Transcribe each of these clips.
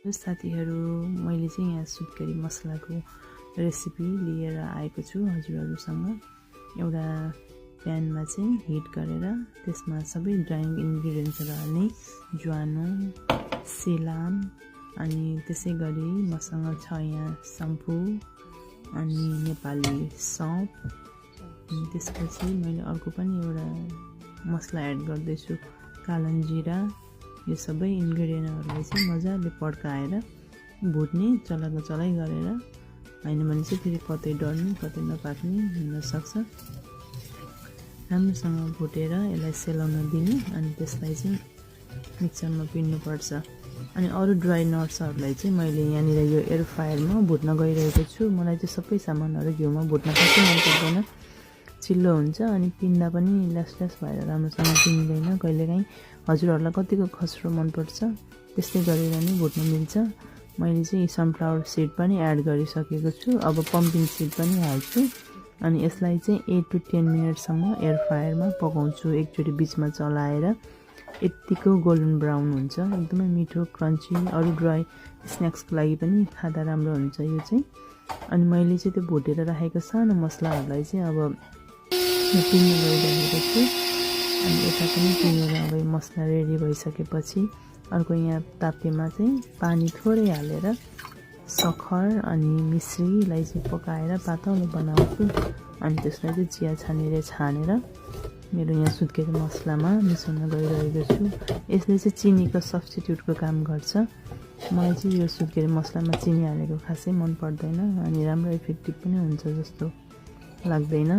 साथीहरू, मैले चाहिँ यहाँ सुत्केरी मसलाको रेसिपी लिएर आएको छु हजुरहरूसँग। एउटा प्यानमा चाहिँ हिट गरेर त्यसमा सबै ड्राई इन्ग्रिडियन्ट्सहरू हाल्ने, ज्वानो, सेलाम, अनि त्यसै गरी मसँग छ यहाँ सम्पु अनि नेपाली सौँफ। त्यसपछि मैले अर्को पनि एउटा मसला एड गर्दैछु, कालन जिरा। यो सबै इन्ग्रिडियन्टहरूलाई चाहिँ मजाले पड्काएर भुट्ने, चलाको चलाइ गरेर, होइन भने चाहिँ फेरि कतै डढ्ने कतै नपाक्ने हुनसक्छ। राम्रोसँग भुटेर यसलाई सेलाउन दिने अनि त्यसलाई चाहिँ मिक्सरमा पिन्नुपर्छ। अनि अरू ड्राई नट्सहरूलाई चाहिँ मैले यहाँनिर यो एयर फ्रायरमा भुट्न गइरहेको छु। मलाई चाहिँ सबै सामानहरू घिउमा भुट्न खासै मन पर्दैन, चिल्लो हुन्छ अनि पिन्दा पनि ल्यास भएर राम्रोसँग पिन्दैन। कहिलेकाहीँ हजुरहरूलाई कतिको खस्रो मनपर्छ त्यस्तै गरेर नै भुट्न मिल्छ। मैले चाहिँ सनफ्लावर सिड पनि एड गरिसकेको छु, अब पम्किन सिड पनि हाल्छु। अनि यसलाई चाहिँ 8 to 10 मिनटसम्म एयर फ्रायरमा पकाउँछु, एकचोटि बिचमा चलाएर। यत्तिको गोल्डन ब्राउन हुन्छ, एकदमै मिठो क्रन्ची। अरू ड्राई स्न्याक्सको लागि पनि खाँदा राम्रो हुन्छ यो चाहिँ। अनि मैले चाहिँ त्यो भुटेर राखेको सानो मसलाहरूलाई चाहिँ अब पिन्न गइरहेको छु। अनि यता पनि पिनेर अब मसला रेडी भइसकेपछि अर्को यहाँ ताप्केमा चाहिँ पानी थोरै हालेर सखर अनि मिश्रीलाई चाहिँ पकाएर पातलो बनाउँछु। अनि त्यसलाई चाहिँ चिया छानेर मेरो यहाँ सुत्केरी मसलामा मिसाउन गइरहेको छु। यसले चाहिँ चिनीको सब्स्टिट्युटको काम गर्छ। मलाई चाहिँ यो सुत्केरी मसलामा चिनी हालेको खासै मन पर्दैन अनि राम्रो इफेक्टिभ पनि हुन्छ जस्तो लाग्दैन।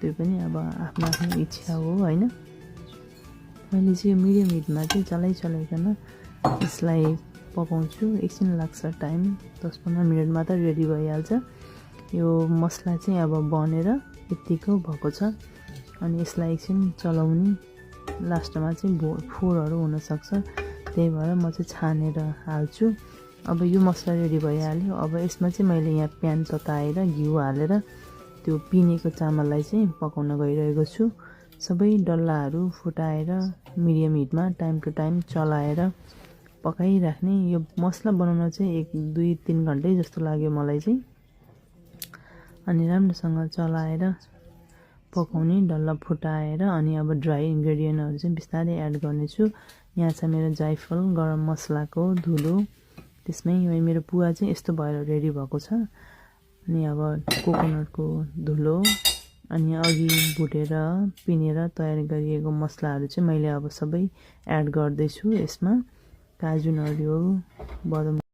त्यो पनि अब आफ्नो आफ्नो इच्छा हो होइन। मैले चाहिँ यो मिडियम हिटमा चाहिँ चलाइकन यसलाई पकाउँछु। एकछिन लाग्छ टाइम, 10-15 मिनटमा त रेडी भइहाल्छ। यो मसला चाहिँ अब बनेर यत्तिको भएको छ। अनि यसलाई एकछिन चलाउने, लास्टमा चाहिँ फोहोरहरू हुनसक्छ, त्यही भएर म चाहिँ छानेर हाल्छु। अब यो मसला रेडी भइहाल्यो। अब यसमा चाहिँ मैले यहाँ प्यान तताएर घिउ हालेर त्यो पिनेको चामललाई चाहिँ पकाउन गइरहेको छु। सबै डल्लाहरू फुटाएर मिडियम हिटमा टाइम टु टाइम चलाएर पकाइराख्ने। यो मसला बनाउन चाहिँ 1-2-3 घन्टै जस्तो लाग्यो मलाई चाहिँ। अनि राम्रोसँग चलाएर पकाउने, डल्ला फुटाएर। अनि अब ड्राई इन्ग्रिडियन्टहरू चाहिँ बिस्तारै एड गर्नेछु। यहाँ छ मेरो जाइफल, गरम मसलाको धुलो, त्यसमै मेरो पुवा चाहिँ यस्तो भएर रेडी भएको छ। अनि अब कोकोनटको धुलो, अनि अघि भुटेर पिनेर तयार गरिएको मसलाहरू चाहिँ मैले अब सबै एड गर्दैछु यसमा। काजु, नरिवल, बदाम